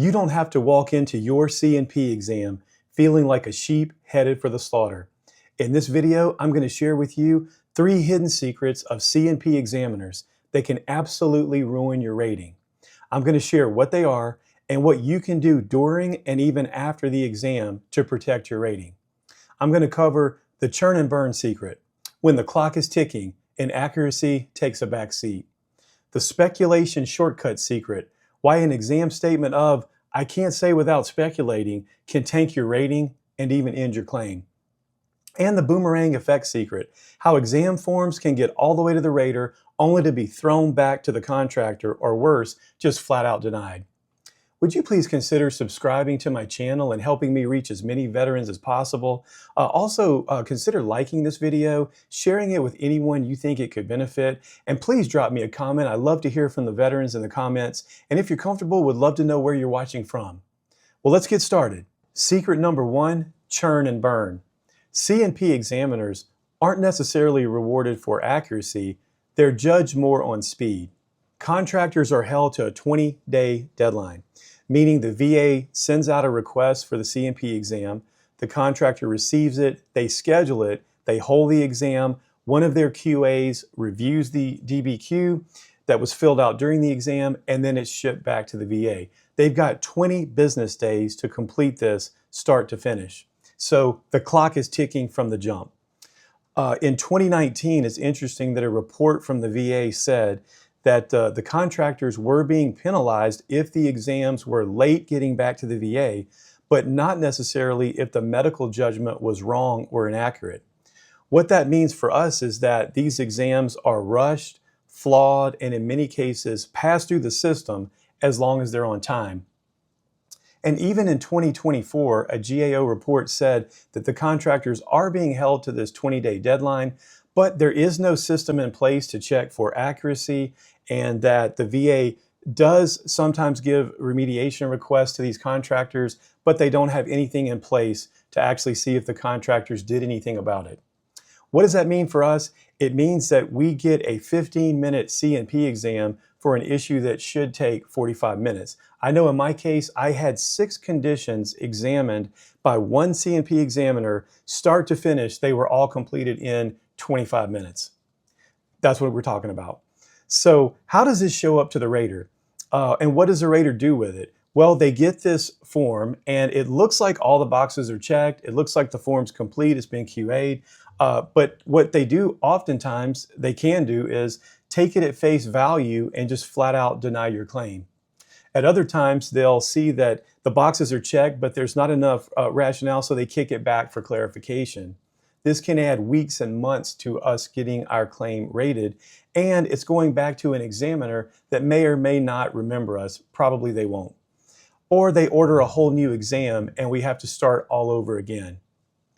You don't have to walk into your C&P exam feeling like a sheep headed for the slaughter. In this video, I'm going to share with you 3 hidden secrets of C&P examiners that can absolutely ruin your rating. I'm going to share what they are and what you can do during and even after the exam to protect your rating. I'm going to cover the churn and burn secret, when the clock is ticking and accuracy takes a back seat. The speculation shortcut secret, why an exam statement of "I can't say without speculating" can tank your rating and even end your claim. And the boomerang effect secret, how exam forms can get all the way to the rater only to be thrown back to the contractor, or worse, just flat out denied. Would you please consider subscribing to my channel and helping me reach as many veterans as possible? Also, consider liking this video, sharing it with anyone you think it could benefit, and please drop me a comment. I love to hear from the veterans in the comments, and if you're comfortable, would love to know where you're watching from. Well, let's get started. Secret number 1, churn and burn. C&P examiners aren't necessarily rewarded for accuracy, they're judged more on speed. Contractors are held to a 20-day deadline, meaning the VA sends out a request for the C&P exam, the contractor receives it, they schedule it, they hold the exam, one of their QAs reviews the DBQ that was filled out during the exam, and then it's shipped back to the VA. They've got 20 business days to complete this start to finish. So the clock is ticking from the jump. In 2019, it's interesting that a report from the VA said that the contractors were being penalized if the exams were late getting back to the VA, but not necessarily if the medical judgment was wrong or inaccurate. What that means for us is that these exams are rushed, flawed, and in many cases pass through the system as long as they're on time. And even in 2024, a GAO report said that the contractors are being held to this 20-day deadline, but there is no system in place to check for accuracy, and that the VA does sometimes give remediation requests to these contractors, but they don't have anything in place to actually see if the contractors did anything about it. What does that mean for us? It means that we get a 15-minute C&P exam for an issue that should take 45 minutes. I know in my case, I had 6 conditions examined by one C&P examiner, start to finish. They were all completed in 25 minutes. That's what we're talking about. So how does this show up to the rater? And what does the rater do with it? Well, they get this form and it looks like all the boxes are checked. It looks like the form's complete, it's been QA'd. But what they do oftentimes, they can do, is take it at face value and just flat out deny your claim. At other times, they'll see that the boxes are checked, but there's not enough rationale, so they kick it back for clarification. This can add weeks and months to us getting our claim rated, and it's going back to an examiner that may or may not remember us. Probably they won't. Or they order a whole new exam and we have to start all over again.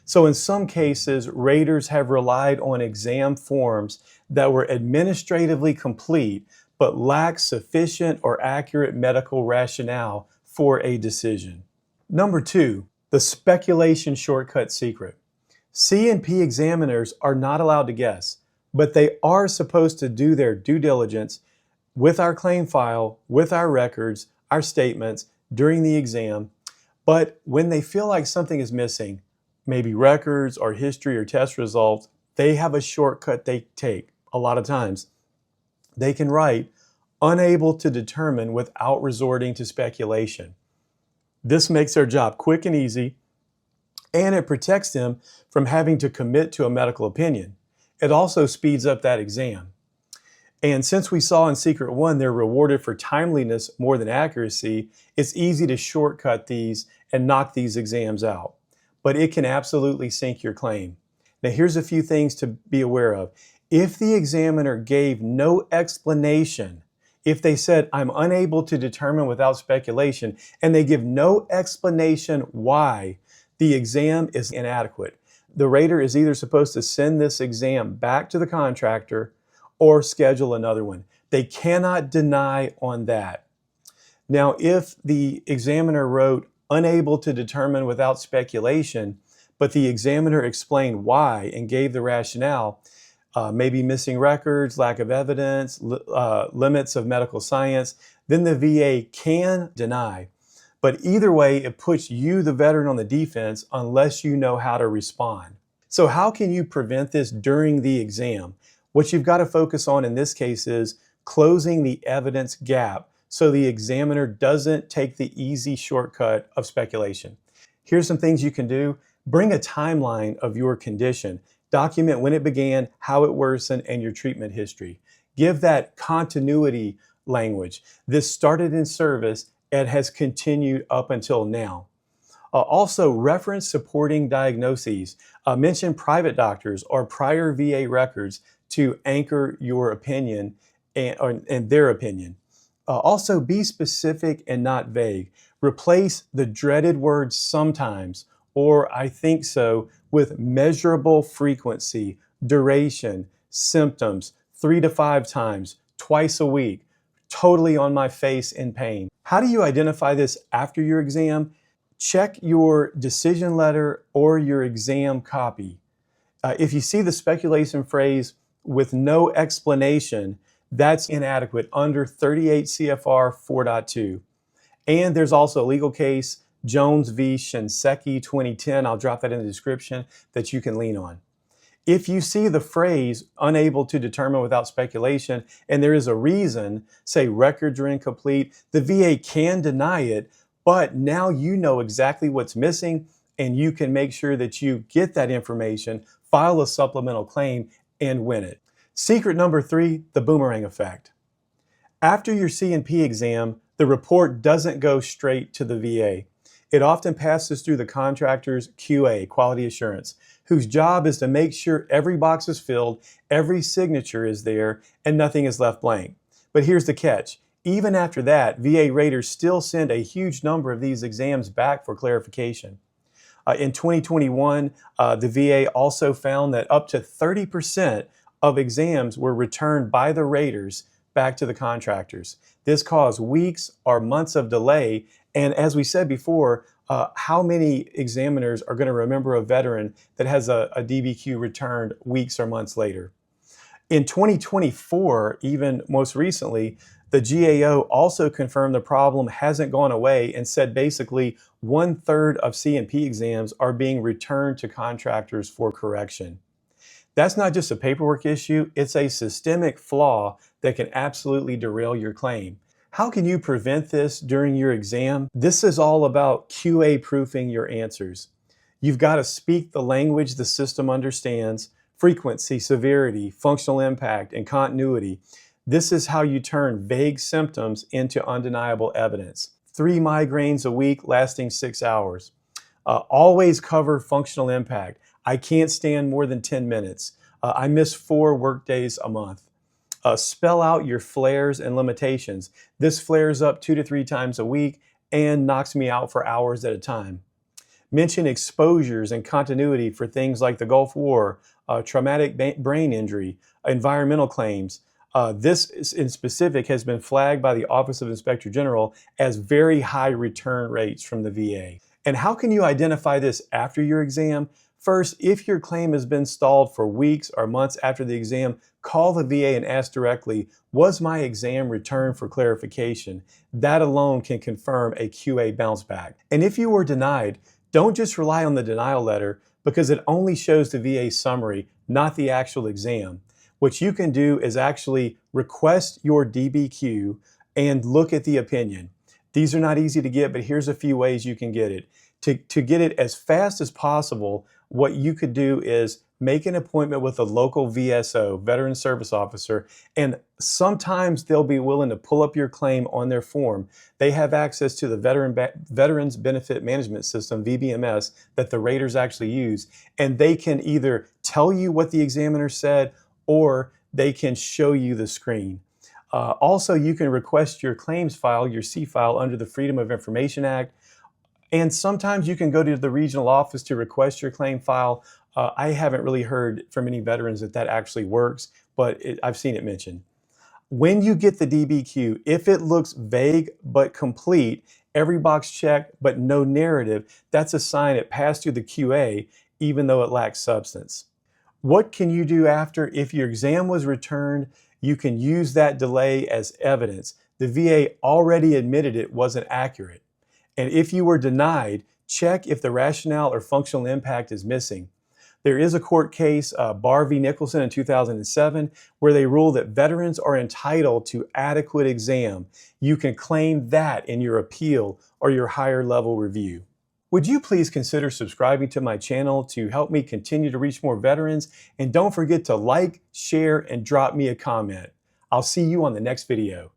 So in some cases, raters have relied on exam forms that were administratively complete but lack sufficient or accurate medical rationale for a decision. Number 2, the speculation shortcut secret. C&P examiners are not allowed to guess, but they are supposed to do their due diligence with our claim file, with our records, our statements during the exam. But when they feel like something is missing, maybe records or history or test results, they have a shortcut they take a lot of times. They can write "unable to determine" without resorting to speculation. This makes their job quick and easy, and it protects them from having to commit to a medical opinion. It also speeds up that exam. And since we saw in Secret 1 they're rewarded for timeliness more than accuracy, it's easy to shortcut these and knock these exams out. But it can absolutely sink your claim. Now here's a few things to be aware of. If the examiner gave no explanation, if they said "I'm unable to determine" without speculation, and they give no explanation why, the exam is inadequate. The rater is either supposed to send this exam back to the contractor or schedule another one. They cannot deny on that. Now, if the examiner wrote "unable to determine" without speculation, but the examiner explained why and gave the rationale, maybe missing records, lack of evidence, limits of medical science, then the VA can deny. But either way, it puts you, the veteran, on the defense unless you know how to respond. So how can you prevent this during the exam? What you've got to focus on in this case is closing the evidence gap so the examiner doesn't take the easy shortcut of speculation. Here's some things you can do. Bring a timeline of your condition. Document when it began, how it worsened, and your treatment history. Give that continuity language. This started in service and has continued up until now. Also, reference supporting diagnoses. Mention private doctors or prior VA records to anchor your opinion and their opinion. Also, be specific and not vague. Replace the dreaded words sometimes or I think so with measurable frequency, duration, symptoms, 3 to 5 times, twice a week, totally on my face in pain. How do you identify this after your exam? Check your decision letter or your exam copy. If you see the speculation phrase with no explanation, that's inadequate under 38 CFR 4.2. And there's also a legal case, Jones v. Shinseki 2010. I'll drop that in the description that you can lean on. If you see the phrase unable to determine without speculation, and there is a reason, say records are incomplete, the VA can deny it, but now you know exactly what's missing and you can make sure that you get that information, file a supplemental claim, and win it. Secret number 3, the boomerang effect. After your C&P exam, the report doesn't go straight to the VA. It often passes through the contractor's QA, quality assurance, whose job is to make sure every box is filled, every signature is there, and nothing is left blank. But here's the catch. Even after that, VA raters still send a huge number of these exams back for clarification. In 2021, the VA also found that up to 30% of exams were returned by the raters back to the contractors. This caused weeks or months of delay. And as we said before, how many examiners are going to remember a veteran that has a DBQ returned weeks or months later? In 2024, even most recently, the GAO also confirmed the problem hasn't gone away and said basically 1/3 of C&P exams are being returned to contractors for correction. That's not just a paperwork issue, it's a systemic flaw that can absolutely derail your claim. How can you prevent this during your exam? This is all about QA proofing your answers. You've got to speak the language the system understands, frequency, severity, functional impact, and continuity. This is how you turn vague symptoms into undeniable evidence. 3 migraines a week lasting 6 hours. Always cover functional impact. I can't stand more than 10 minutes. I miss 4 work days a month. Spell out your flares and limitations. This flares up 2 to 3 times a week and knocks me out for hours at a time. Mention exposures and continuity for things like the Gulf War, traumatic brain injury, environmental claims. This in specific has been flagged by the Office of Inspector General as very high return rates from the VA. And how can you identify this after your exam? First, if your claim has been stalled for weeks or months after the exam, call the VA and ask directly, was my exam returned for clarification? That alone can confirm a QA bounce back. And if you were denied, don't just rely on the denial letter because it only shows the VA summary, not the actual exam. What you can do is actually request your DBQ and look at the opinion. These are not easy to get, but here's a few ways you can get it. To get it as fast as possible, what you could do is make an appointment with a local VSO, Veteran Service Officer, and sometimes they'll be willing to pull up your claim on their form. They have access to the Veterans Benefit Management System, VBMS, that the raters actually use, and they can either tell you what the examiner said or they can show you the screen. Also, you can request your claims file, your C file, under the Freedom of Information Act. And sometimes you can go to the regional office to request your claim file. I haven't really heard from any veterans that that actually works, but I've seen it mentioned. When you get the DBQ, if it looks vague but complete, every box checked but no narrative, that's a sign it passed through the QA even though it lacks substance. What can you do after? If your exam was returned, you can use that delay as evidence. The VA already admitted it wasn't accurate. And if you were denied, check if the rationale or functional impact is missing. There is a court case, Barr v. Nicholson in 2007, where they ruled that veterans are entitled to adequate exam. You can claim that in your appeal or your higher level review. Would you please consider subscribing to my channel to help me continue to reach more veterans? And don't forget to like, share, and drop me a comment. I'll see you on the next video.